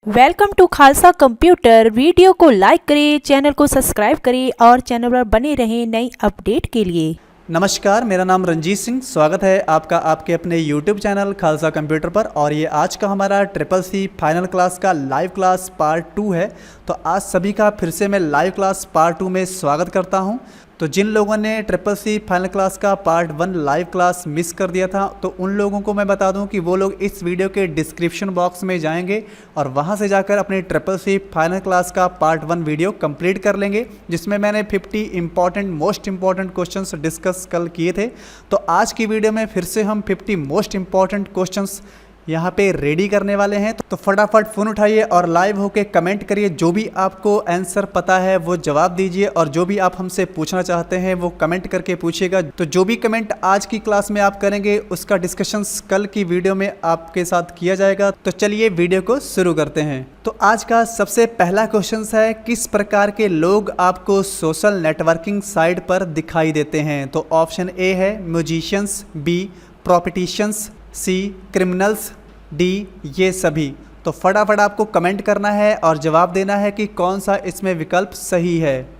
Welcome to Khalsa computer. Video को like करें, channel को सब्सक्राइब करें और चैनल पर बने रहें नई अपडेट के लिए। नमस्कार, मेरा नाम रंजीत सिंह। स्वागत है आपका आपके अपने YouTube चैनल खालसा कंप्यूटर पर। और ये आज का हमारा ट्रिपल सी फाइनल क्लास का लाइव क्लास पार्ट 2 है। तो आज सभी का फिर से मैं लाइव क्लास पार्ट 2 में स्वागत करता हूं। तो जिन लोगों ने ट्रिपल सी फाइनल क्लास का पार्ट 1 लाइव क्लास मिस कर दिया था, तो उन लोगों को मैं बता दूं कि वो लोग इस वीडियो के डिस्क्रिप्शन बॉक्स में जाएंगे और वहां से जाकर अपनी ट्रिपल सी फाइनल क्लास का पार्ट 1 वीडियो कंप्लीट कर लेंगे, जिसमें मैंने 50 मोस्ट इंपॉर्टेंट क्वेश्चंस डिस्कस कल किए थे। तो आज की वीडियो में फिर से हम 50 मोस्ट इंपॉर्टेंट क्वेश्चंस यहाँ पे रेडी करने वाले हैं। तो फटाफट फ़ोन उठाइए और लाइव होके कमेंट करिए। जो भी आपको आंसर पता है वो जवाब दीजिए और जो भी आप हमसे पूछना चाहते हैं वो कमेंट करके पूछिएगा। तो जो भी कमेंट आज की क्लास में आप करेंगे उसका डिस्कशंस कल की वीडियो में आपके साथ किया जाएगा। तो चलिए वीडियो को शुरू करते हैं। तो आज का सबसे पहला क्वेश्चन है, किस प्रकार के लोग आपको सोशल नेटवर्किंग साइट पर दिखाई देते हैं? तो ऑप्शन ए है म्यूजिशियंस, बी प्रॉपर्टिशियंस, सी क्रिमिनल्स, डी ये सभी। तो फटाफट आपको कमेंट करना है और जवाब देना है कि कौन सा इसमें विकल्प सही है।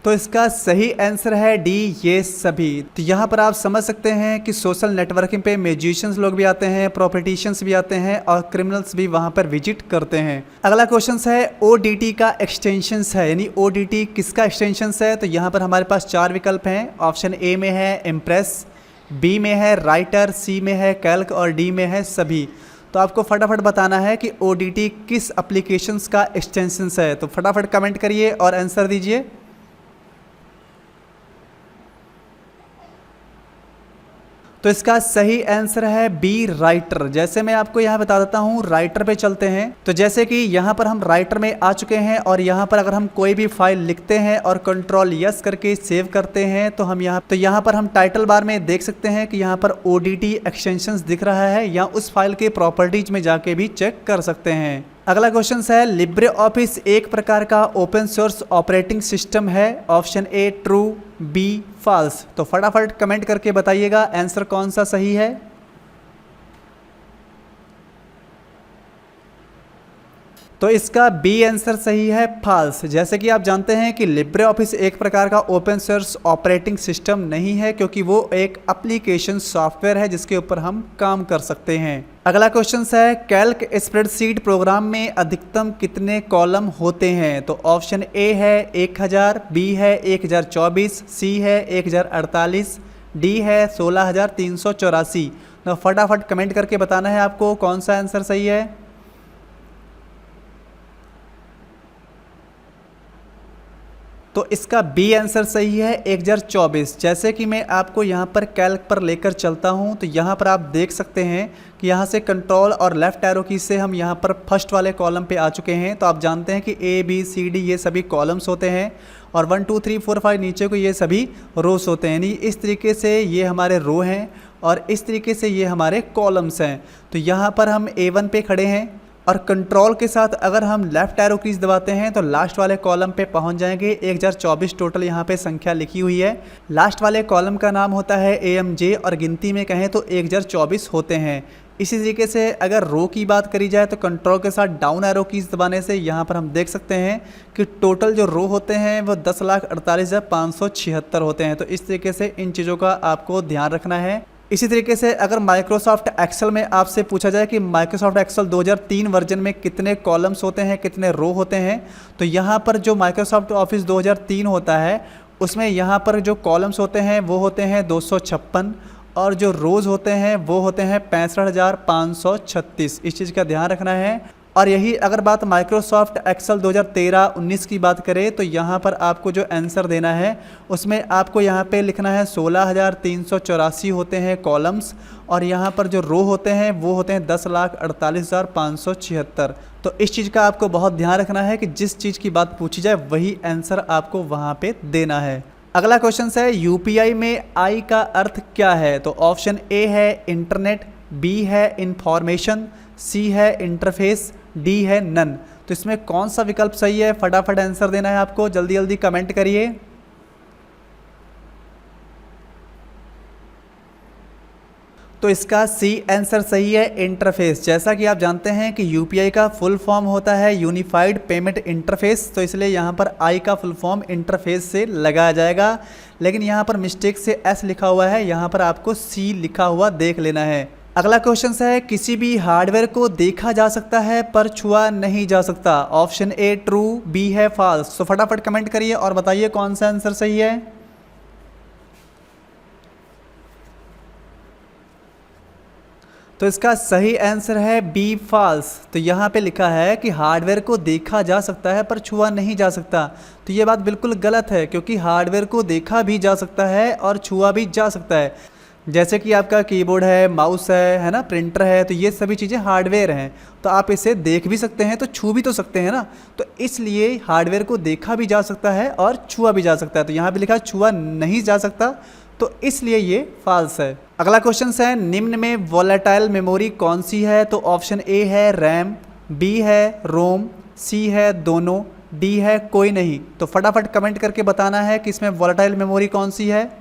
तो इसका सही आंसर है डी ये सभी। तो यहाँ पर आप समझ सकते हैं कि सोशल नेटवर्किंग पे म्यूजिशियंस लोग भी आते हैं, प्रॉपर्टिशियंस भी आते हैं और क्रिमिनल्स भी वहाँ पर विजिट करते हैं। अगला क्वेश्चन है ओडीटी का एक्सटेंशन है, यानी ओडीटी किसका एक्सटेंशन है? तो यहाँ पर हमारे पास 4 विकल्प हैं। ऑप्शन ए में है इम्प्रेस, बी में है राइटर, सी में है कैल्क और डी में है सभी। तो आपको फटाफट बताना है कि ओडीटी किस एप्लीकेशंस का एक्सटेंशन है। तो फटाफट कमेंट करिए और आंसर दीजिए। तो इसका सही आंसर है बी राइटर। जैसे मैं आपको यहाँ बता देता हूँ, राइटर पे चलते हैं। तो जैसे कि यहाँ पर हम राइटर में आ चुके हैं और यहाँ पर अगर हम कोई भी फाइल लिखते हैं और कंट्रोल यस करके सेव करते हैं तो यहाँ पर हम टाइटल बार में देख सकते हैं कि यहाँ पर ओडीटी एक्सटेंशंस दिख रहा है, या उस फाइल के प्रॉपर्टीज में जाके भी चेक कर सकते हैं। अगला क्वेश्चन है, लिब्रे ऑफिस एक प्रकार का ओपन सोर्स ऑपरेटिंग सिस्टम है। Option A true, B false. तो फटाफट कमेंट करके बताइएगा आंसर कौन सा सही है। तो इसका बी आंसर सही है, फॉल्स। जैसे कि आप जानते हैं कि लिब्रे ऑफिस एक प्रकार का ओपन सोर्स ऑपरेटिंग सिस्टम नहीं है, क्योंकि वो एक एप्लीकेशन सॉफ्टवेयर है जिसके ऊपर हम काम कर सकते हैं। अगला क्वेश्चन है, कैल्क स्प्रेडशीट प्रोग्राम में अधिकतम कितने कॉलम होते हैं? तो ऑप्शन ए है 1000, बी है 1024, सी है 1048, डी है 16384। तो फटाफट कमेंट करके बताना है आपको कौन सा आंसर सही है। तो इसका बी आंसर सही है 1024। जैसे कि मैं आपको यहाँ पर कैल्क पर लेकर चलता हूँ, तो यहाँ पर आप देख सकते हैं कि यहाँ से कंट्रोल और लेफ्ट एरो की से हम यहाँ पर फर्स्ट वाले कॉलम पे आ चुके हैं। तो आप जानते हैं कि ए बी सी डी ये सभी कॉलम्स होते हैं और 1 2 3 4 5 नीचे को ये सभी रोस होते हैं। यानी इस तरीके से ये हमारे रो हैं और इस तरीके से ये हमारे कॉलम्स हैं। तो यहाँ पर हम A1 पे खड़े हैं और कंट्रोल के साथ अगर हम लेफ्ट एरो कीज दबाते हैं तो लास्ट वाले कॉलम पे पहुंच जाएंगे। 1024 टोटल यहाँ पे संख्या लिखी हुई है। लास्ट वाले कॉलम का नाम होता है AMJ और गिनती में कहें तो 1024 होते हैं। इसी तरीके से अगर रो की बात करी जाए तो कंट्रोल के साथ डाउन एरो कीज दबाने से यहाँ पर हम देख सकते हैं कि टोटल जो रो होते हैं वो 10,48,576 होते हैं। तो इस तरीके से इन चीज़ों का आपको ध्यान रखना है। इसी तरीके से अगर माइक्रोसॉफ्ट एक्सेल में आपसे पूछा जाए कि माइक्रोसॉफ्ट एक्सेल 2003 वर्जन में कितने कॉलम्स होते हैं, कितने रो होते हैं, तो यहाँ पर जो माइक्रोसॉफ्ट ऑफिस 2003 होता है उसमें यहाँ पर जो कॉलम्स होते हैं वो होते हैं 256 और जो रोज़ होते हैं वो होते हैं 65,536। इस चीज़ का ध्यान रखना है। और यही अगर बात माइक्रोसॉफ्ट एक्सेल 2013-19 की बात करें तो यहाँ पर आपको जो आंसर देना है उसमें आपको यहाँ पे लिखना है 16,384 होते हैं कॉलम्स और यहाँ पर जो रो होते हैं वो होते हैं 10,48,576। तो इस चीज़ का आपको बहुत ध्यान रखना है कि जिस चीज़ की बात पूछी जाए वही आंसर आपको वहाँ पे देना है। अगला क्वेश्चन है, यूपीआई में आई का अर्थ क्या है? तो ऑप्शन ए है इंटरनेट, बी है इंफॉर्मेशन, सी है इंटरफेस, डी है नन। तो इसमें कौन सा विकल्प सही है? फटाफट आंसर देना है आपको, जल्दी जल्दी कमेंट करिए। तो इसका सी आंसर सही है, इंटरफेस। जैसा कि आप जानते हैं कि यूपीआई का फुल फॉर्म होता है यूनिफाइड पेमेंट इंटरफेस, तो इसलिए यहाँ पर आई का फुल फॉर्म इंटरफेस से लगाया जाएगा, लेकिन यहाँ पर मिस्टेक से एस लिखा हुआ है, यहाँ पर आपको सी लिखा हुआ देख लेना है। अगला क्वेश्चन है, किसी भी हार्डवेयर को देखा जा सकता है पर छुआ नहीं जा सकता। ऑप्शन ए ट्रू, बी है फॉल्स। तो फटाफट कमेंट करिए और बताइए कौन सा आंसर सही है। तो इसका सही आंसर है बी फॉल्स। तो यहाँ पे लिखा है कि हार्डवेयर को देखा जा सकता है पर छुआ नहीं जा सकता। तो ये बात बिल्कुल गलत है, क्योंकि हार्डवेयर को देखा भी जा सकता है और छुआ भी जा सकता है। जैसे कि आपका कीबोर्ड है, माउस है ना, प्रिंटर है, तो ये सभी चीज़ें हार्डवेयर हैं। तो आप इसे देख भी सकते हैं तो छू भी तो सकते हैं ना। तो इसलिए हार्डवेयर को देखा भी जा सकता है और छुआ भी जा सकता है। तो यहाँ पे लिखा छुआ नहीं जा सकता, तो इसलिए ये फॉल्स है। अगला क्वेश्चन है, निम्न में वोलेटाइल मेमोरी कौन सी है। तो ऑप्शन ए है रैम, बी है रोम, सी है दोनों, डी है कोई नहीं। तो फटाफट कमेंट करके बताना है कि इसमें वोलेटाइल मेमोरी कौन सी है।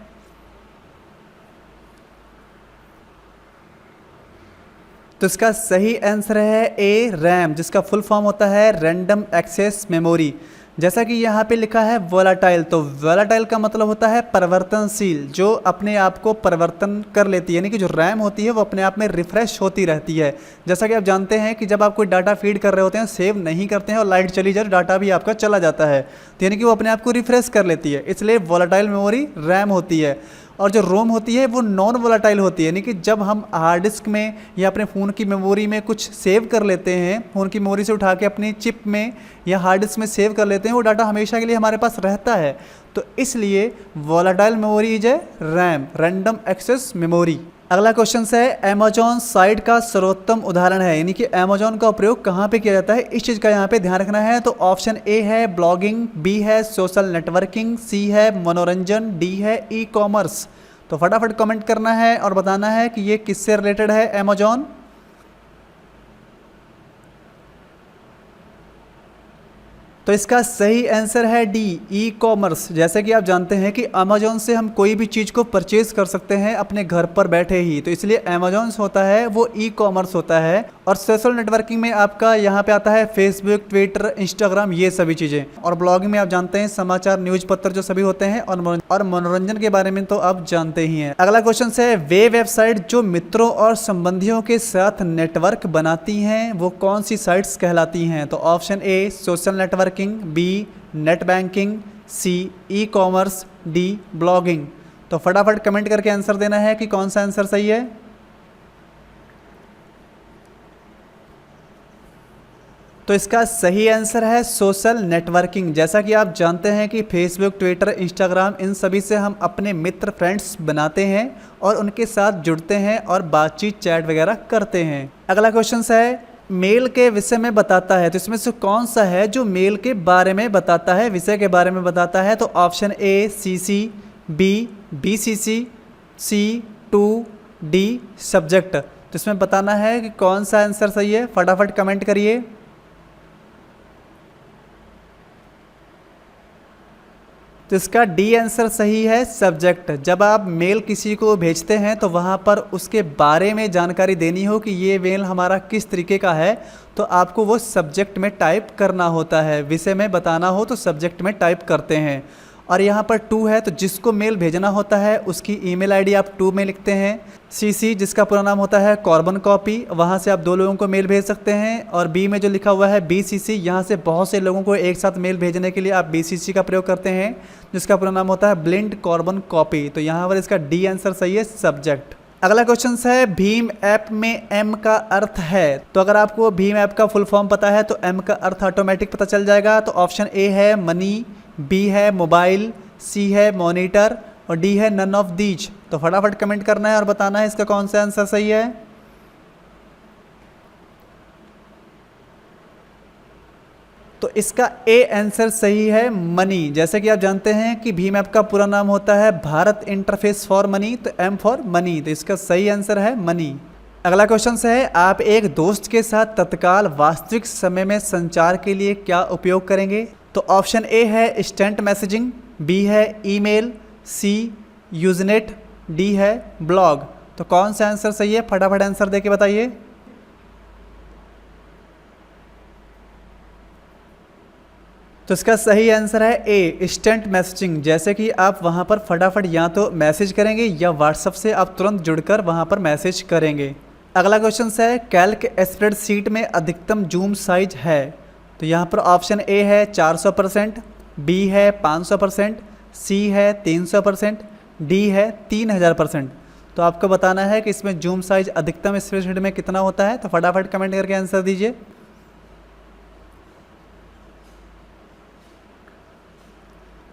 तो इसका सही आंसर है ए रैम, जिसका फुल फॉर्म होता है रैंडम एक्सेस मेमोरी। जैसा कि यहाँ पे लिखा है वोलाटाइल, तो वोलाटाइल का मतलब होता है परिवर्तनशील, जो अपने आप को परिवर्तन कर लेती है, यानी कि जो रैम होती है वो अपने आप में रिफ्रेश होती रहती है। जैसा कि आप जानते हैं कि जब आप कोई डाटा फीड कर रहे होते हैं, सेव नहीं करते हैं और लाइट चली जाए, डाटा भी आपका चला जाता है, तो यानी कि वो अपने आप को रिफ्रेश कर लेती है, इसलिए वोलाटाइल मेमोरी रैम होती है। और जो रोम होती है वो नॉन वोलाटाइल होती है, यानी कि जब हम हार्ड डिस्क में या अपने फ़ोन की मेमोरी में कुछ सेव कर लेते हैं, फ़ोन की मेमोरी से उठा के अपनी चिप में या हार्ड डिस्क में सेव कर लेते हैं, वो डाटा हमेशा के लिए हमारे पास रहता है। तो इसलिए volatile memory is a RAM, random access memory. अगला क्वेश्चन है, अमेजॉन साइट का सर्वोत्तम उदाहरण है, यानी कि अमेजॉन का प्रयोग कहाँ पे किया जाता है, इस चीज़ का यहाँ पे ध्यान रखना है। तो ऑप्शन ए है ब्लॉगिंग, बी है सोशल नेटवर्किंग, सी है मनोरंजन, डी है ई कॉमर्स। तो फटाफट कमेंट करना है और बताना है कि ये किससे रिलेटेड है अमेजॉन। तो इसका सही आंसर है डी ई कॉमर्स। जैसे कि आप जानते हैं कि अमेजॉन से हम कोई भी चीज़ को परचेज कर सकते हैं अपने घर पर बैठे ही, तो इसलिए अमेजॉन होता है वो ई कॉमर्स होता है। और सोशल नेटवर्किंग में आपका यहाँ पे आता है फेसबुक, ट्विटर, इंस्टाग्राम, ये सभी चीज़ें। और ब्लॉगिंग में आप जानते हैं समाचार, न्यूज पत्र जो सभी होते हैं। और मनोरंजन के बारे में तो आप जानते ही हैं। अगला क्वेश्चन है, वे वेबसाइट जो मित्रों और संबंधियों के साथ नेटवर्क बनाती हैं वो कौन सी साइट्स कहलाती हैं। तो option A social networking, B net banking, C e commerce, D blogging. तो फटाफट कमेंट करके आंसर देना है कि कौन सा आंसर सही है। तो इसका सही आंसर है सोशल नेटवर्किंग। जैसा कि आप जानते हैं कि फेसबुक, ट्विटर, इंस्टाग्राम, इन सभी से हम अपने मित्र, फ्रेंड्स बनाते हैं और उनके साथ जुड़ते हैं और बातचीत, चैट वगैरह करते हैं। अगला क्वेश्चन है, मेल के विषय में बताता है, तो इसमें से कौन सा है जो मेल के बारे में बताता है, विषय के बारे में बताता है। तो option A CC, B BCC, C to, D subject. तो इसमें बताना है कि कौन सा आंसर सही है। फटाफट कमेंट करिए। तो इसका डी आंसर सही है, सब्जेक्ट। जब आप मेल किसी को भेजते हैं तो वहाँ पर उसके बारे में जानकारी देनी हो कि ये मेल हमारा किस तरीके का है, तो आपको वो सब्जेक्ट में टाइप करना होता है। विषय में बताना हो तो सब्जेक्ट में टाइप करते हैं। और यहाँ पर टू है, तो जिसको मेल भेजना होता है उसकी ईमेल आईडी आप टू में लिखते हैं। सीसी, जिसका पूरा नाम होता है कार्बन कॉपी, वहाँ से आप 2 लोगों को मेल भेज सकते हैं। और बी में जो लिखा हुआ है बीसीसी, यहाँ से बहुत से लोगों को एक साथ मेल भेजने के लिए आप बीसीसी का प्रयोग करते हैं, जिसका पूरा नाम होता है ब्लिंड कार्बन कॉपी। तो यहाँ पर इसका डी आंसर सही है, सब्जेक्ट। अगला क्वेश्चन है, भीम ऐप में एम का अर्थ है। तो अगर आपको भीम ऐप का फुल फॉर्म पता है तो एम का अर्थ ऑटोमेटिक पता चल जाएगा। तो ऑप्शन ए है मनी, बी है मोबाइल, सी है मॉनिटर और डी है नन ऑफ दीज। तो फटाफट कमेंट करना है और बताना है इसका कौन सा आंसर सही है। तो इसका ए आंसर सही है, मनी। जैसे कि आप जानते हैं कि भीम ऐप का पूरा नाम होता है भारत इंटरफेस फॉर मनी, तो एम फॉर मनी। तो इसका सही आंसर है मनी। अगला क्वेश्चन है, आप एक दोस्त के साथ तत्काल वास्तविक समय में संचार के लिए क्या उपयोग करेंगे। तो ऑप्शन ए है इंस्टेंट मैसेजिंग, बी है ईमेल, सी यूजनेट, डी है ब्लॉग। तो कौन सा आंसर सही है, फटाफट आंसर देके बताइए। तो इसका सही आंसर है ए, इंस्टेंट मैसेजिंग। जैसे कि आप वहाँ पर फटाफट या तो मैसेज करेंगे या व्हाट्सएप से आप तुरंत जुड़कर वहाँ पर मैसेज करेंगे। अगला क्वेश्चन है कैल्क स्प्रेडशीट में अधिकतम जूम साइज है। तो यहाँ पर ऑप्शन ए है 400%, बी है 500%, सी है 300%, डी है 3000%। तो आपको बताना है कि इसमें जूम साइज अधिकतम स्प्रेडशीट में कितना होता है। तो फटाफट कमेंट करके आंसर दीजिए।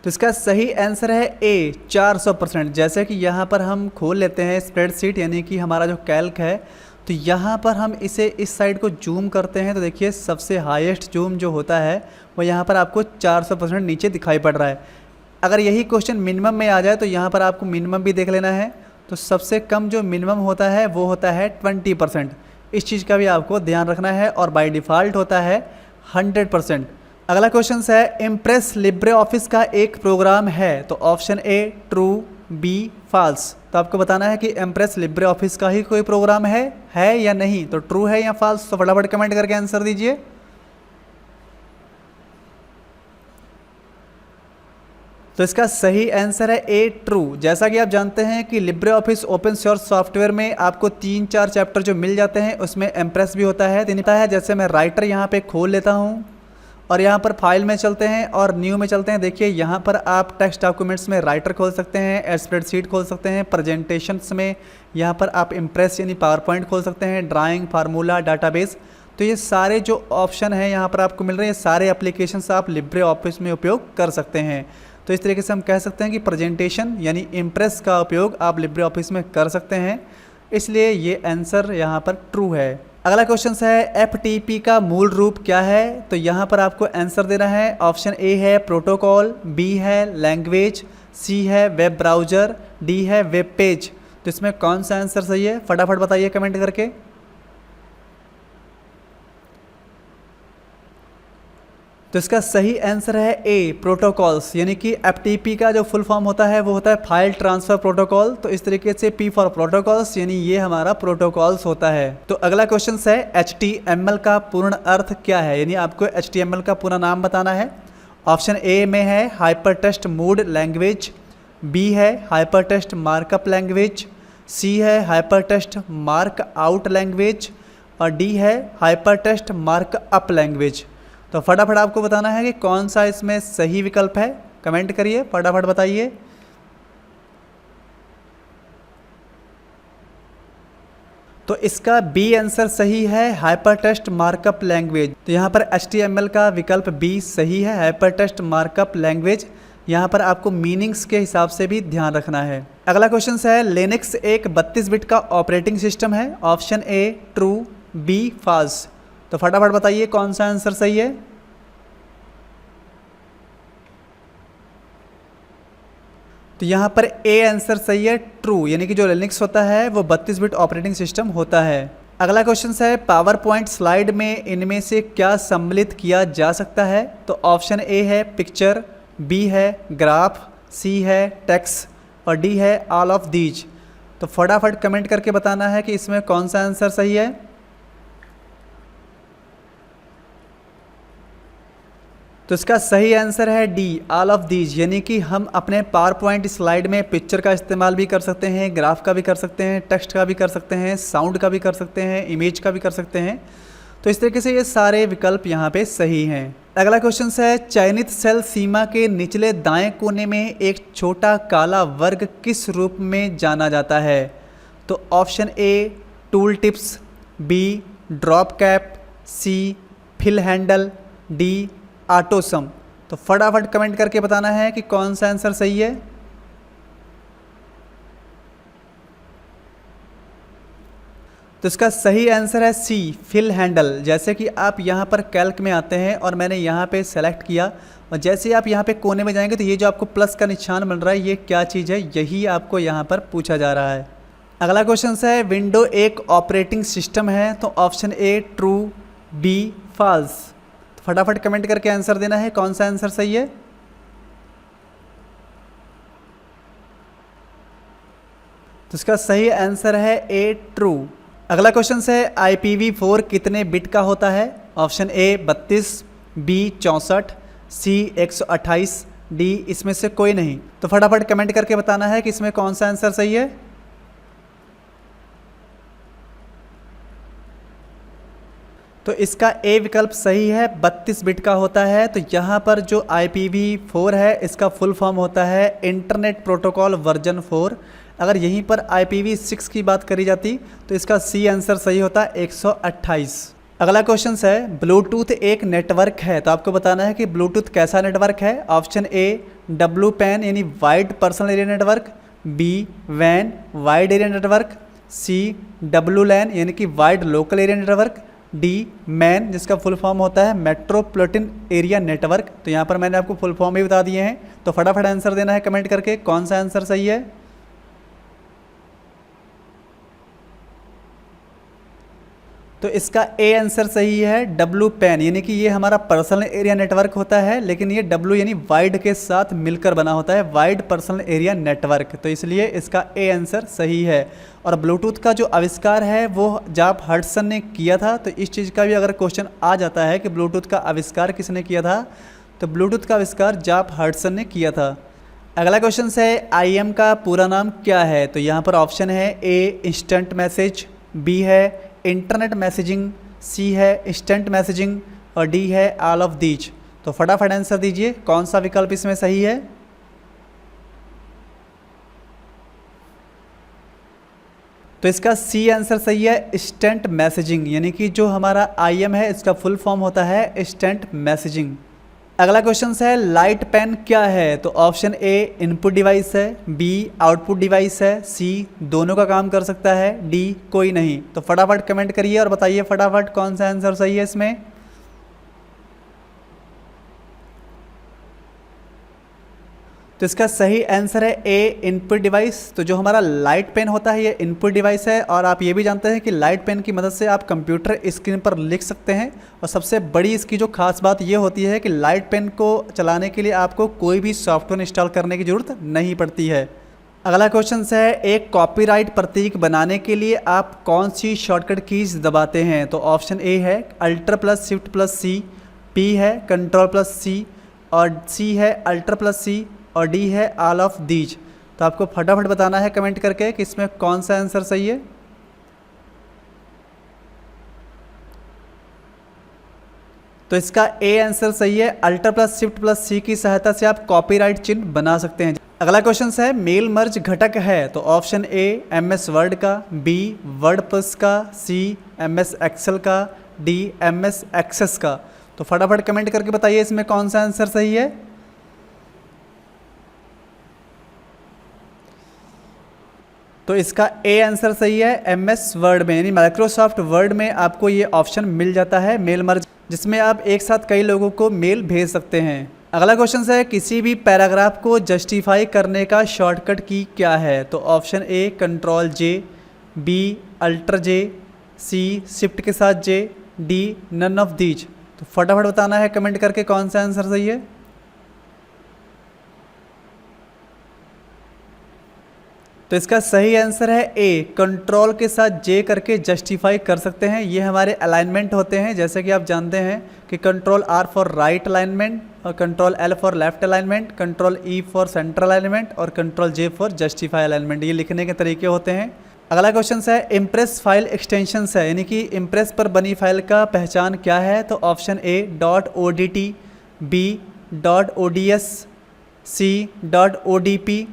तो इसका सही आंसर है ए, 400%। जैसे कि यहाँ पर हम खोल लेते हैं स्प्रेडशीट यानी कि हमारा जो कैल्क है, तो यहाँ पर हम इसे इस साइड को जूम करते हैं तो देखिए सबसे हाईएस्ट जूम जो होता है वो यहाँ पर आपको 400% नीचे दिखाई पड़ रहा है। अगर यही क्वेश्चन मिनिमम में आ जाए तो यहाँ पर आपको मिनिमम भी देख लेना है। तो सबसे कम जो मिनिमम होता है वो होता है 20%। इस चीज़ का भी आपको ध्यान रखना है और बाय डिफ़ॉल्ट होता है 100%। अगला क्वेश्चन है इम्प्रेस लिब्रे ऑफिस का एक प्रोग्राम है। तो option A true, B false. तो आपको बताना है कि इम्प्रेस लिब्रे ऑफिस का ही कोई प्रोग्राम है या नहीं। तो ट्रू है या फॉल्स, तो फटाफट कमेंट करके आंसर दीजिए। तो इसका सही आंसर है ए, ट्रू। जैसा कि आप जानते हैं कि Libre office open source software में आपको 3-4 चैप्टर जो मिल जाते हैं उसमें इम्प्रेस भी होता है। जैसे मैं राइटर यहाँ पे खोल लेता हूँ और यहाँ पर फाइल में चलते हैं और न्यू में चलते हैं। देखिए यहाँ पर आप टेक्स्ट डॉक्यूमेंट्स में राइटर खोल सकते हैं, स्प्रेडशीट खोल सकते हैं, प्रेजेंटेशंस में यहाँ पर आप इम्प्रेस यानी पावर पॉइंट खोल सकते हैं, ड्राइंग, फार्मूला, डाटाबेस। तो ये सारे जो ऑप्शन हैं यहाँ पर आपको मिल रहे हैं, सारे एप्लीकेशंस आप लिब्रे ऑफिस में उपयोग कर सकते हैं। तो इस तरीके से हम कह सकते हैं कि प्रेजेंटेशन यानी इम्प्रेस का उपयोग आप लिब्रे ऑफिस में कर सकते हैं, इसलिए ये आंसर यहाँ पर ट्रू है। अगला क्वेश्चन है FTP का मूल रूप क्या है। तो यहाँ पर आपको आंसर देना है। ऑप्शन ए है प्रोटोकॉल, बी है लैंग्वेज, सी है वेब ब्राउज़र, डी है वेब पेज। तो इसमें कौन सा आंसर सही है, फटाफट बताइए कमेंट करके। तो इसका सही आंसर है ए, प्रोटोकॉल्स। यानी कि FTP का जो फुल फॉर्म होता है वो होता है फाइल ट्रांसफ़र प्रोटोकॉल। तो इस तरीके से P फॉर प्रोटोकॉल्स यानी ये हमारा प्रोटोकॉल्स होता है। तो अगला क्वेश्चन है HTML का पूर्ण अर्थ क्या है, यानी आपको HTML का पूरा नाम बताना है। ऑप्शन ए में है हाइपरटेक्स्ट मोड लैंग्वेज, बी है हाइपरटेक्स्ट मार्कअप लैंग्वेज, सी है हाइपरटेक्स्ट मार्कआउट लैंग्वेज और डी है हाइपरटेक्स्ट मार्कअप लैंग्वेज। तो फटाफट आपको बताना है कि कौन सा इसमें सही विकल्प है। कमेंट करिए, फटाफट बताइए। तो इसका बी आंसर सही है, हाइपरटेक्स्ट मार्कअप लैंग्वेज। तो यहाँ पर HTML का विकल्प बी सही है, हाइपरटेक्स्ट मार्कअप लैंग्वेज। यहाँ पर आपको मीनिंग्स के हिसाब से भी ध्यान रखना है। अगला क्वेश्चन है लिनक्स एक 32 बिट का ऑपरेटिंग सिस्टम है। Option A true, B false. तो फटाफट बताइए कौन सा आंसर सही है। तो यहाँ पर ए आंसर सही है, ट्रू। यानी कि जो लिनक्स होता है वो 32 बिट ऑपरेटिंग सिस्टम होता है। अगला क्वेश्चन है पावर पॉइंट स्लाइड में इनमें से क्या सम्मिलित किया जा सकता है। तो ऑप्शन ए है पिक्चर, बी है ग्राफ, सी है टेक्स्ट और डी है ऑल ऑफ दीज। तो फटाफट कमेंट करके बताना है कि इसमें कौन सा आंसर सही है। तो इसका सही आंसर है डी, ऑल ऑफ दीज। यानी कि हम अपने पावर पॉइंट स्लाइड में पिक्चर का इस्तेमाल भी कर सकते हैं, ग्राफ का भी कर सकते हैं, टेक्स्ट का भी कर सकते हैं, साउंड का भी कर सकते हैं, इमेज का भी कर सकते हैं। तो इस तरीके से ये सारे विकल्प यहाँ पे सही हैं। अगला क्वेश्चन है चयनित सेल सीमा के निचले दाएं कोने में एक छोटा काला वर्ग किस रूप में जाना जाता है। तो option A tool tips, B drop cap, C fill handle, D auto sum. तो फटाफट कमेंट करके बताना है कि कौन सा आंसर सही है। तो इसका सही आंसर है सी, फिल हैंडल। जैसे कि आप यहाँ पर कैल्क में आते हैं और मैंने यहाँ पे सेलेक्ट किया और जैसे आप यहाँ पे कोने में जाएंगे तो ये जो आपको प्लस का निशान मिल रहा है ये क्या चीज़ है, यही आपको यहाँ पर पूछा जा रहा है। अगला क्वेश्चन है विंडो एक ऑपरेटिंग सिस्टम है। तो option A true, B false. फटाफट कमेंट करके आंसर देना है कौन सा आंसर सही है। तो इसका सही आंसर है ए ट्रू। अगला क्वेश्चन है IPv4 कितने बिट का होता है? Option A 32, B 64, C 128, D इसमें से कोई नहीं। तो फटाफट कमेंट करके बताना है कि इसमें कौन सा आंसर सही है। तो इसका ए विकल्प सही है, 32 बिट का होता है। तो यहाँ पर जो IPv4 है इसका फुल फॉर्म होता है इंटरनेट प्रोटोकॉल वर्जन 4। अगर यहीं पर IPv6 की बात करी जाती तो इसका सी आंसर सही होता 128। अगला क्वेश्चन है ब्लूटूथ एक नेटवर्क है, तो आपको बताना है कि ब्लूटूथ कैसा नेटवर्क है। ऑप्शन ए WPAN यानी wide personal area network, B WAN wide area network, C WLAN यानी कि wide local area network, D MAN जिसका फुल फॉर्म होता है मेट्रोपॉलिटन एरिया नेटवर्क। तो यहाँ पर मैंने आपको फुल फॉर्म भी बता दिए हैं, तो फटाफट आंसर देना है कमेंट करके कौन सा आंसर सही है। तो इसका ए आंसर सही है WPAN यानी कि ये हमारा पर्सनल एरिया नेटवर्क होता है, लेकिन ये W यानी वाइड के साथ मिलकर बना होता है, वाइड पर्सनल एरिया नेटवर्क। तो इसलिए इसका ए आंसर सही है। और ब्लूटूथ का जो आविष्कार है वो जाप हडसन ने किया था। तो इस चीज़ का भी अगर क्वेश्चन आ जाता है कि ब्लूटूथ का आविष्कार किसने किया था, तो ब्लूटूथ का आविष्कार जाप हडसन ने किया था। अगला क्वेश्चन है IM का पूरा नाम क्या है? तो यहाँ पर ऑप्शन है ए इंस्टेंट मैसेज, बी है इंटरनेट मैसेजिंग, सी है इंस्टेंट मैसेजिंग और डी है ऑल ऑफ दीज। तो फटाफट आंसर दीजिए कौन सा विकल्प इसमें सही है। तो इसका सी आंसर सही है इंस्टेंट मैसेजिंग यानी कि जो हमारा IM है इसका फुल फॉर्म होता है इंस्टेंट मैसेजिंग। अगला क्वेश्चन है लाइट पेन क्या है? तो ऑप्शन ए इनपुट डिवाइस है, बी आउटपुट डिवाइस है, सी दोनों का काम कर सकता है, डी कोई नहीं। तो फटाफट कमेंट करिए और बताइए फटाफट कौन सा आंसर सही है इसमें। तो इसका सही आंसर है ए इनपुट डिवाइस। तो जो हमारा लाइट पेन होता है ये इनपुट डिवाइस है, और आप ये भी जानते हैं कि लाइट पेन की मदद से आप कंप्यूटर स्क्रीन पर लिख सकते हैं। और सबसे बड़ी इसकी जो खास बात ये होती है कि लाइट पेन को चलाने के लिए आपको कोई भी सॉफ्टवेयर इंस्टॉल करने की ज़रूरत नहीं पड़ती है। अगला क्वेश्चन है एक कॉपीराइट प्रतीक बनाने के लिए आप कौन सी शॉर्टकट कीज दबाते हैं? तो ऑप्शन ए है Alt+Shift+C, बी है Ctrl+C और सी है Alt+C और डी है ऑल ऑफ दीज। तो आपको फटाफट बताना है कमेंट करके कि इसमें कौन सा आंसर सही है। तो इसका ए आंसर सही है Alt+Shift+C की सहायता से आप कॉपीराइट चिन्ह बना सकते हैं। अगला क्वेश्चन है मेल मर्ज घटक है, तो ऑप्शन ए MS वर्ड का, बी वर्डप्रेस का, सी MS एक्सेल का, डी MS एक्सेस का। तो फटाफट कमेंट करके बताइए इसमें कौन सा आंसर सही है। तो इसका ए आंसर सही है MS वर्ड में यानी माइक्रोसॉफ्ट वर्ड में आपको ये ऑप्शन मिल जाता है मेल मर्ज, जिसमें आप एक साथ कई लोगों को मेल भेज सकते हैं। अगला क्वेश्चन है किसी भी पैराग्राफ को जस्टिफाई करने का शॉर्टकट की क्या है? तो option A Ctrl+J, B Alt+J, C shift के साथ J, D none of these. तो फटाफट बताना है कमेंट करके कौन सा आंसर सही है। तो इसका सही आंसर है ए कंट्रोल के साथ J करके जस्टिफाई कर सकते हैं। ये हमारे अलाइनमेंट होते हैं, जैसे कि आप जानते हैं कि Ctrl+R फॉर राइट अलाइनमेंट और Ctrl+L for left alignment, Ctrl+E for centre alignment और Ctrl+J फॉर जस्टिफाई अलाइनमेंट। ये लिखने के तरीके होते हैं। अगला क्वेश्चन है इम्प्रेस फाइल एक्सटेंशन है यानी कि इम्प्रेस पर बनी फाइल का पहचान क्या है? तो option A .odt, B .ods, C .odp,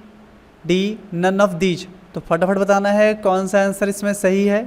D none of these. तो फटाफट बताना है कौन सा आंसर इसमें सही है।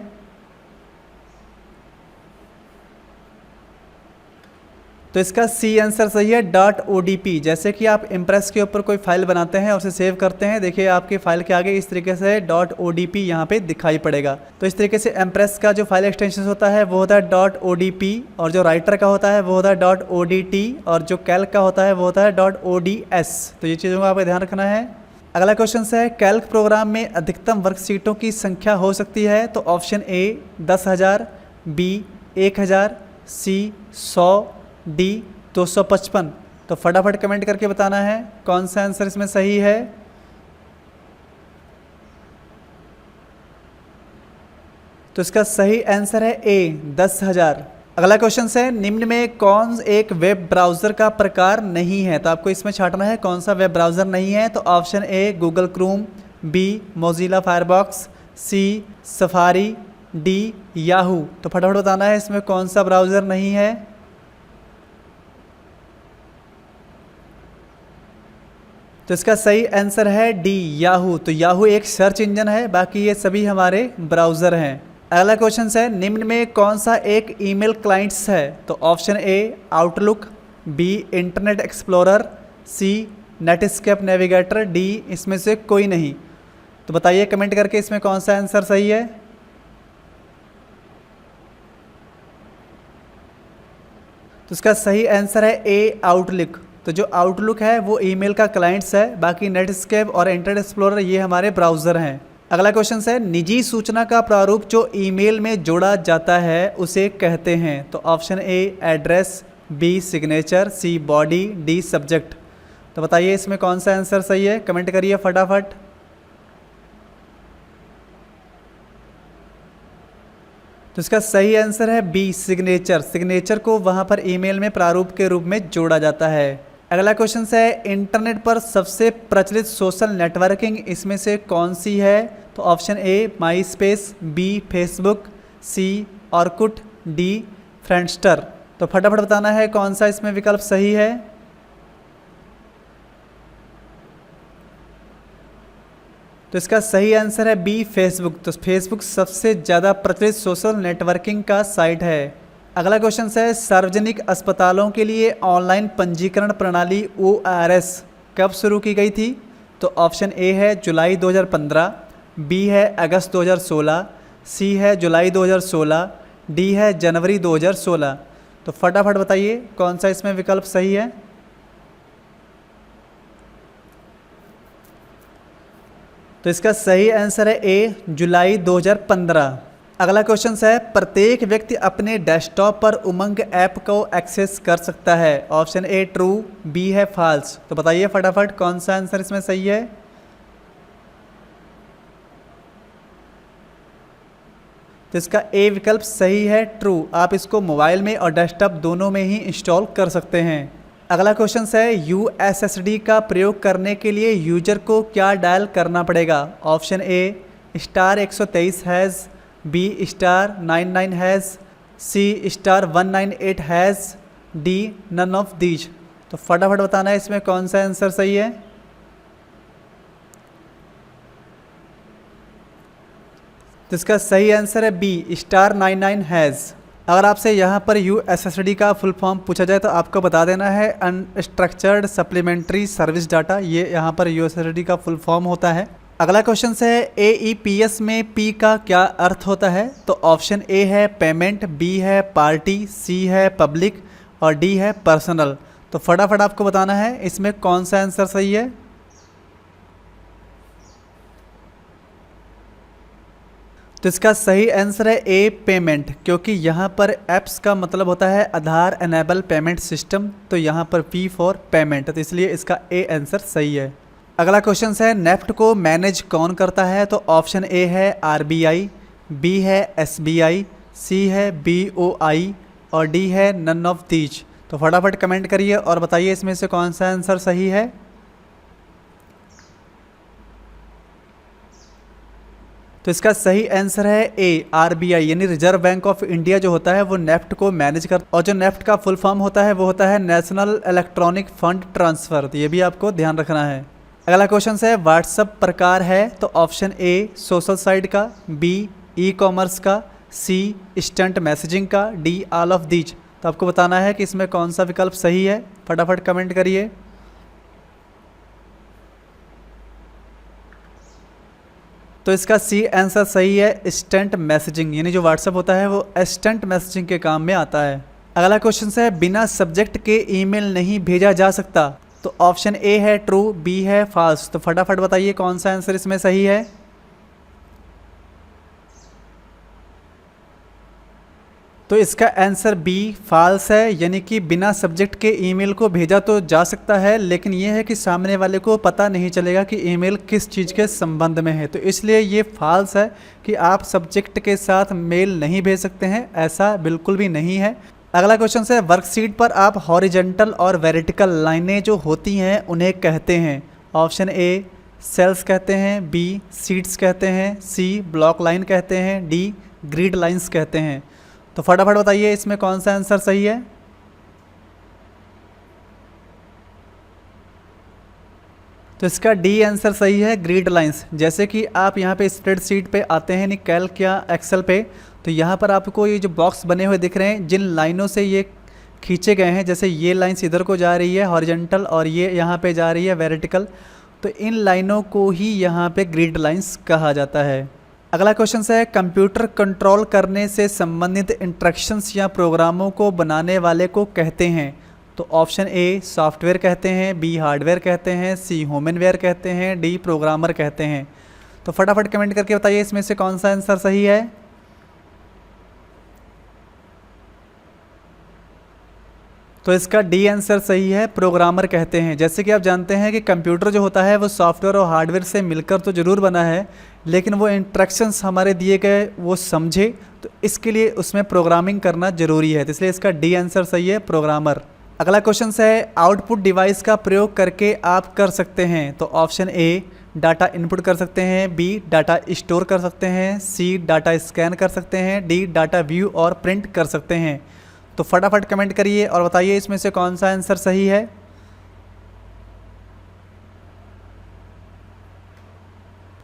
तो इसका सी आंसर सही है .odp। जैसे कि आप इम्प्रेस के ऊपर कोई फाइल बनाते हैं और उसे सेव करते हैं, देखिए आपके फाइल के आगे इस तरीके से .odp यहाँ पे दिखाई पड़ेगा। तो इस तरीके से इम्प्रेस का जो फाइल एक्सटेंशन होता है वो होता है .odp, और जो राइटर का होता है वो होता है .odt, और जो कैल्क का होता है वो होता है .ods। तो ये चीज़ों का आपको ध्यान रखना है। अगला क्वेश्चन है कैल्क प्रोग्राम में अधिकतम वर्कशीटों की संख्या हो सकती है? तो option A 10,000, B 1,000, C 100, D 255। तो फटाफट कमेंट करके बताना है कौन सा आंसर इसमें सही है। तो इसका सही आंसर है ए 10,000। अगला क्वेश्चन है, निम्न में कौन एक वेब ब्राउज़र का प्रकार नहीं है? तो आपको इसमें छांटना है कौन सा वेब ब्राउज़र नहीं है। तो option A Google Chrome, B Mozilla Firefox, C Safari, D Yahoo. तो फटाफट बताना है इसमें कौन सा ब्राउज़र नहीं है। तो इसका सही आंसर है डी याहू। तो याहू एक सर्च इंजन है, बाकी ये सभी हमारे ब्राउज़र हैं। अगला क्वेश्चन है, निम्न में कौन सा एक ईमेल क्लाइंट्स है? तो option A Outlook, B Internet Explorer, C Netscape Navigator, D इसमें से कोई नहीं। तो बताइए कमेंट करके इसमें कौन सा आंसर सही है। तो इसका सही आंसर है ए आउटलुक। तो जो आउटलुक है वो ईमेल का क्लाइंट्स है, बाकी नेटस्केप और इंटरनेट एक्सप्लोरर ये हमारे ब्राउज़र हैं। अगला क्वेश्चन है, निजी सूचना का प्रारूप जो ईमेल में जोड़ा जाता है उसे कहते हैं? तो option A address, B signature, C body, D subject. तो बताइए इसमें कौन सा आंसर सही है, कमेंट करिए फटाफट। तो इसका सही आंसर है बी सिग्नेचर। सिग्नेचर को वहाँ पर ईमेल में प्रारूप के रूप में जोड़ा जाता है। अगला क्वेश्चन है, इंटरनेट पर सबसे प्रचलित सोशल नेटवर्किंग इसमें से कौन सी है? तो option A MySpace, B Facebook, C Orkut, D Friendster. तो फटाफट बताना है कौन सा इसमें विकल्प सही है। तो इसका सही आंसर है बी फेसबुक। तो फेसबुक सबसे ज़्यादा प्रचलित सोशल नेटवर्किंग का साइट है। अगला क्वेश्चन है, सार्वजनिक अस्पतालों के लिए ऑनलाइन पंजीकरण प्रणाली ORS कब शुरू की गई थी? तो ऑप्शन ए है जुलाई 2015, बी है अगस्त 2016, सी है जुलाई 2016, डी है जनवरी 2016। तो फटाफट बताइए कौन सा इसमें विकल्प सही है। तो इसका सही आंसर है ए जुलाई 2015। अगला क्वेश्चन है, प्रत्येक व्यक्ति अपने डेस्कटॉप पर उमंग ऐप को एक्सेस कर सकता है? ऑप्शन ए ट्रू, बी है फॉल्स। तो बताइए फटाफट कौन सा आंसर इसमें सही है। तो इसका ए विकल्प सही है ट्रू। आप इसको मोबाइल में और डेस्कटॉप दोनों में ही इंस्टॉल कर सकते हैं। अगला क्वेश्चन है, USSD का प्रयोग करने के लिए यूजर को क्या डायल करना पड़ेगा? Option A *123 hash, B *99 hash, C *198 hash, D none of these. तो फटाफट बताना है इसमें कौन सा आंसर सही है। तो इसका सही आंसर है बी *99 हैज़। अगर आपसे यहाँ पर USSD का फुल फॉर्म पूछा जाए तो आपको बता देना है अनस्ट्रक्चर्ड सप्लीमेंट्री सर्विस डाटा। ये यहाँ पर USSD का फुल फॉर्म होता है। अगला क्वेश्चन है, AEPS में P का क्या अर्थ होता है? तो ऑप्शन ए है पेमेंट, बी है पार्टी, सी है पब्लिक और डी है पर्सनल। तो फटाफट आपको बताना है इसमें कौन सा आंसर सही है। तो इसका सही आंसर है ए पेमेंट, क्योंकि यहाँ पर एप्स का मतलब होता है आधार एनेबल पेमेंट सिस्टम। तो यहाँ पर P फॉर पेमेंट, तो इसलिए इसका ए आंसर सही है। अगला क्वेश्चन है, नेफ्ट को मैनेज कौन करता है? तो ऑप्शन ए है RBI, बी है SBI, सी है BOI और डी है नन ऑफ दीज। तो फटाफट कमेंट करिए और बताइए इसमें से कौन सा आंसर सही है। तो इसका सही आंसर है ए RBI, यानी रिजर्व बैंक ऑफ इंडिया जो होता है वो नेफ्ट को मैनेज कर, और जो नेफ्ट का फुल फॉर्म होता है वो होता है नेशनल इलेक्ट्रॉनिक फंड ट्रांसफ़र। तो ये भी आपको ध्यान रखना है। अगला क्वेश्चन है, व्हाट्सएप प्रकार है? तो ऑप्शन ए सोशल साइट का, बी ई-कॉमर्स का, सी इंस्टेंट मैसेजिंग का, डी ऑल ऑफ दीज। तो आपको बताना है कि इसमें कौन सा विकल्प सही है। फटाफट कमेंट करिए। तो इसका सी आंसर सही है इंस्टेंट मैसेजिंग, यानी जो व्हाट्सएप होता है वो इंस्टेंट मैसेजिंग के काम में आता है। अगला क्वेश्चन है, बिना सब्जेक्ट के ईमेल नहीं भेजा जा सकता? तो ऑप्शन ए है ट्रू, बी है फॉल्स। तो फटाफट बताइए कौन सा आंसर इसमें सही है। तो इसका आंसर बी फॉल्स है, यानी कि बिना सब्जेक्ट के ईमेल को भेजा तो जा सकता है, लेकिन ये है कि सामने वाले को पता नहीं चलेगा कि ईमेल किस चीज़ के संबंध में है, तो इसलिए ये फॉल्स है कि आप सब्जेक्ट के साथ मेल नहीं भेज सकते हैं, ऐसा बिल्कुल भी नहीं है। अगला क्वेश्चन है, वर्कशीट पर आप हॉरिजेंटल और वर्टिकल लाइनें जो होती हैं उन्हें कहते हैं। ऑप्शन ए सेल्स कहते हैं, बी सीट्स कहते हैं, सी ब्लॉक लाइन कहते हैं, डी ग्रिड लाइंस कहते हैं। तो फटाफट बताइए इसमें कौन सा आंसर सही है। तो इसका डी आंसर सही है, ग्रिड लाइंस। जैसे कि आप यहाँ पे स्प्रेडशीट पे आते हैं, कैल्क या एक्सेल पे, तो यहाँ पर आपको ये जो बॉक्स बने हुए दिख रहे हैं, जिन लाइनों से ये खींचे गए हैं, जैसे ये लाइंस इधर को जा रही है हॉरिजॉन्टल और ये यहाँ पे जा रही है वर्टिकल, तो इन लाइनों को ही यहाँ पे ग्रिड लाइंस कहा जाता है। अगला क्वेश्चन है, कंप्यूटर कंट्रोल करने से संबंधित इंस्ट्रक्शंस या प्रोग्रामों को बनाने वाले को कहते हैं। तो ऑप्शन ए सॉफ्टवेयर कहते हैं, बी हार्डवेयर कहते हैं, सी ह्यूमनवेयर कहते हैं, डी प्रोग्रामर कहते हैं। तो फटाफट कमेंट करके बताइए इसमें से कौन सा आंसर सही है। तो इसका डी आंसर सही है, प्रोग्रामर कहते हैं। जैसे कि आप जानते हैं कि कंप्यूटर जो होता है वो सॉफ्टवेयर और हार्डवेयर से मिलकर तो ज़रूर बना है, लेकिन वो इंस्ट्रक्शंस हमारे दिए गए वो समझे, तो इसके लिए उसमें प्रोग्रामिंग करना ज़रूरी है, तो इसलिए इसका डी आंसर सही है, प्रोग्रामर। अगला क्वेश्चन है, आउटपुट डिवाइस का प्रयोग करके आप कर सकते हैं। तो ऑप्शन ए डाटा इनपुट कर सकते हैं, बी डाटा स्टोर कर सकते हैं, सी डाटा स्कैन कर सकते हैं, डी डाटा व्यू और प्रिंट कर सकते हैं। तो फटाफट कमेंट करिए और बताइए इसमें से कौन सा आंसर सही है।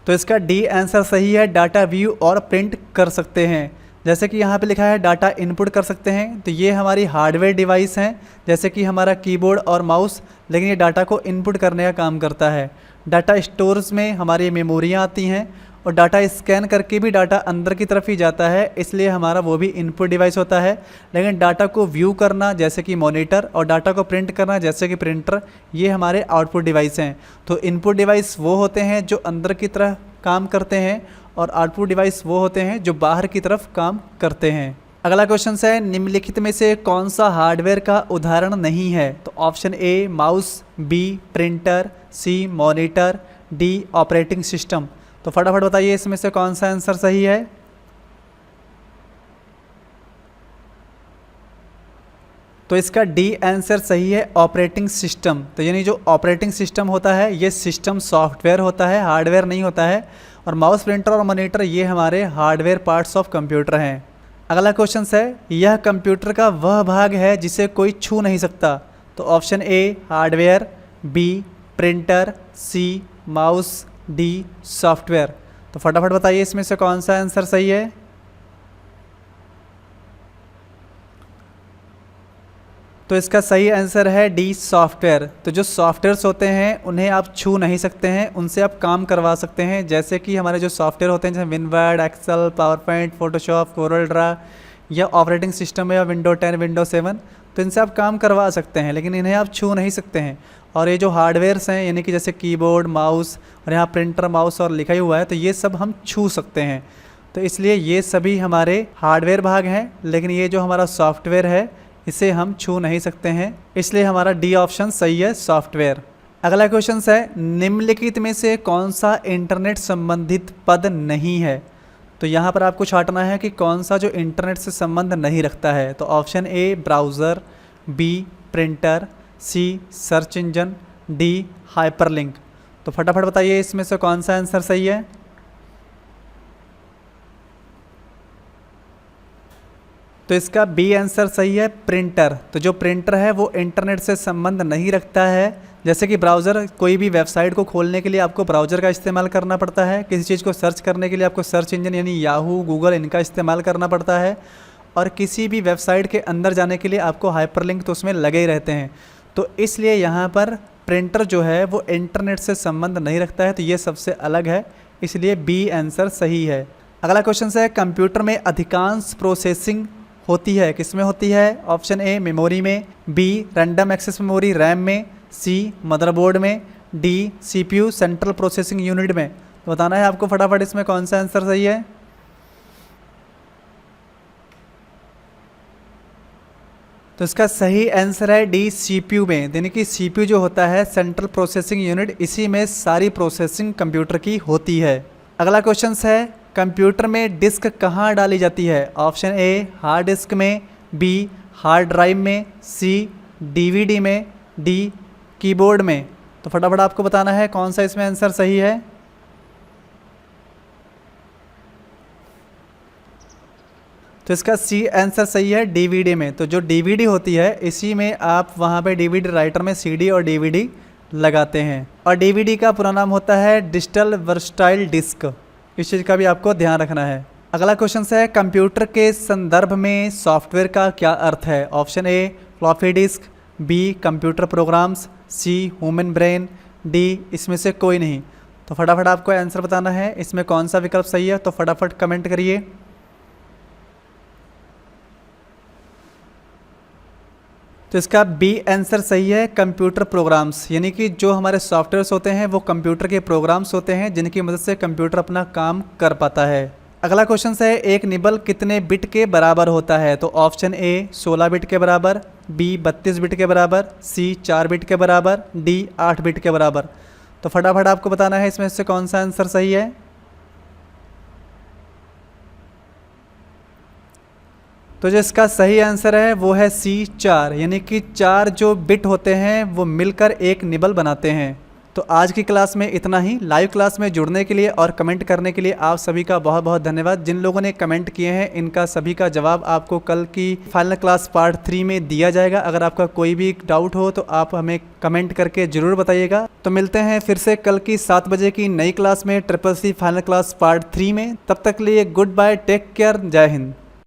तो इसका डी आंसर सही है, डाटा व्यू और प्रिंट कर सकते हैं। जैसे कि यहाँ पे लिखा है डाटा इनपुट कर सकते हैं, तो ये हमारी हार्डवेयर डिवाइस हैं, जैसे कि हमारा कीबोर्ड और माउस, लेकिन ये डाटा को इनपुट करने का काम करता है। डाटा स्टोर्स में हमारी मेमोरियाँ आती हैं, और डाटा स्कैन करके भी डाटा अंदर की तरफ ही जाता है, इसलिए हमारा वो भी इनपुट डिवाइस होता है। लेकिन डाटा को व्यू करना जैसे कि मॉनिटर, और डाटा को प्रिंट करना जैसे कि प्रिंटर, ये हमारे आउटपुट डिवाइस हैं। तो इनपुट डिवाइस वो होते हैं जो अंदर की तरफ काम करते हैं, और आउटपुट डिवाइस वो होते हैं जो बाहर की तरफ काम करते हैं। अगला क्वेश्चन है, निम्नलिखित में से कौन सा हार्डवेयर का उदाहरण नहीं है। तो option A mouse, B printer, C monitor, D operating system. तो फटाफट बताइए इसमें से कौन सा आंसर सही है। तो इसका डी आंसर सही है, ऑपरेटिंग सिस्टम। तो यानी जो ऑपरेटिंग सिस्टम होता है ये सिस्टम सॉफ्टवेयर होता है, हार्डवेयर नहीं होता है। और माउस, प्रिंटर और मॉनिटर ये हमारे हार्डवेयर पार्ट्स ऑफ कंप्यूटर हैं। अगला क्वेश्चन है, यह कंप्यूटर का वह भाग है जिसे कोई छू नहीं सकता। तो option A hardware, B printer, C mouse, D software. तो फटाफट बताइए इसमें से कौन सा आंसर सही है। तो इसका सही आंसर है डी सॉफ्टवेयर। तो जो सॉफ्टवेयर्स होते हैं उन्हें आप छू नहीं सकते हैं, उनसे आप काम करवा सकते हैं। जैसे कि हमारे जो सॉफ्टवेयर होते हैं जैसे WinWord, Excel, PowerPoint, Photoshop, CorelDRAW, या ऑपरेटिंग सिस्टम या विंडो 10, विंडो 7, तो इनसे आप काम करवा सकते हैं, लेकिन इन्हें आप छू नहीं सकते हैं। और ये जो हार्डवेयर्स हैं यानी कि जैसे कीबोर्ड, माउस, और यहाँ प्रिंटर, माउस और लिखा ही हुआ है, तो ये सब हम छू सकते हैं। तो इसलिए ये सभी हमारे हार्डवेयर भाग हैं, लेकिन ये जो हमारा सॉफ्टवेयर है इसे हम छू नहीं सकते हैं, इसलिए हमारा डी ऑप्शन सही है, सॉफ्टवेयर। अगला क्वेश्चन है, निम्नलिखित में से कौन सा इंटरनेट संबंधित पद नहीं है। तो यहाँ पर आपको छांटना है कि कौन सा जो इंटरनेट से संबंध नहीं रखता है। तो option A browser, B printer, C search engine, D hyperlink. तो फटाफट बताइए इसमें से कौन सा आंसर सही है। तो इसका बी आंसर सही है, प्रिंटर। तो जो प्रिंटर है वो इंटरनेट से संबंध नहीं रखता है। जैसे कि ब्राउज़र, कोई भी वेबसाइट को खोलने के लिए आपको ब्राउज़र का इस्तेमाल करना पड़ता है, किसी चीज़ को सर्च करने के लिए आपको सर्च इंजन यानी याहू, गूगल, इनका इस्तेमाल करना पड़ता है, और किसी भी वेबसाइट के अंदर जाने के लिए आपको हाइपरलिंक तो उसमें लगे ही रहते हैं। तो इसलिए यहाँ पर प्रिंटर जो है वो इंटरनेट से संबंध नहीं रखता है, तो ये सबसे अलग है, इसलिए बी आंसर सही है। अगला क्वेश्चन है, कंप्यूटर में अधिकांश प्रोसेसिंग होती है किस में होती है। ऑप्शन ए मेमोरी में, B random access memory RAM में, सी मदरबोर्ड में, D CPU central processing unit में। तो बताना है आपको फटाफट इसमें कौन सा आंसर सही है। तो इसका सही आंसर है डी, CPU में। यानी कि CPU जो होता है सेंट्रल प्रोसेसिंग यूनिट, इसी में सारी प्रोसेसिंग कंप्यूटर की होती है। अगला क्वेश्चन है कंप्यूटर में डिस्क कहाँ डाली जाती है? ऑप्शन ए हार्ड डिस्क में, बी हार्ड ड्राइव में, सी DVD में, डी कीबोर्ड में। तो फटाफट आपको बताना है कौन सा इसमें आंसर सही है। तो इसका सी आंसर सही है, DVD में। तो जो DVD होती है इसी में आप वहाँ पे DVD राइटर में CD और DVD लगाते हैं। और DVD का पूरा नाम होता है डिजिटल वर्सटाइल डिस्क। इस चीज़ का भी आपको ध्यान रखना है। अगला क्वेश्चन है कंप्यूटर के संदर्भ में सॉफ्टवेयर का क्या अर्थ है? Option A floppy disk, B computer programs, C human brain, D इसमें से कोई नहीं। तो फटाफट आपको आंसर बताना है इसमें कौन सा विकल्प सही है। तो फटाफट कमेंट करिए। तो इसका बी आंसर सही है, कंप्यूटर प्रोग्राम्स। यानी कि जो हमारे सॉफ्टवेयर्स होते हैं वो कंप्यूटर के प्रोग्राम्स होते हैं जिनकी मदद से कंप्यूटर अपना काम कर पाता है। अगला क्वेश्चन है एक निबल कितने बिट के बराबर होता है? तो ऑप्शन ए 16 बिट के बराबर, बी 32 बिट के बराबर, सी 4 बिट के बराबर, डी 8 बिट के बराबर। तो फटाफट आपको बताना है इसमें से कौन सा आंसर सही है। तो जो इसका सही आंसर है वो है सी 4। यानी कि 4 जो बिट होते हैं वो मिलकर एक निबल बनाते हैं। तो आज की क्लास में इतना ही। लाइव क्लास में जुड़ने के लिए और कमेंट करने के लिए आप सभी का बहुत बहुत धन्यवाद। जिन लोगों ने कमेंट किए हैं इनका सभी का जवाब आपको कल की फाइनल क्लास पार्ट 3 में दिया जाएगा। अगर आपका कोई भी डाउट हो तो आप हमें कमेंट करके ज़रूर बताइएगा। तो मिलते हैं फिर से कल की 7 बजे की नई क्लास में, CCC फाइनल क्लास पार्ट 3 में। तब तक लिए गुड बाय, टेक केयर, जय हिंद।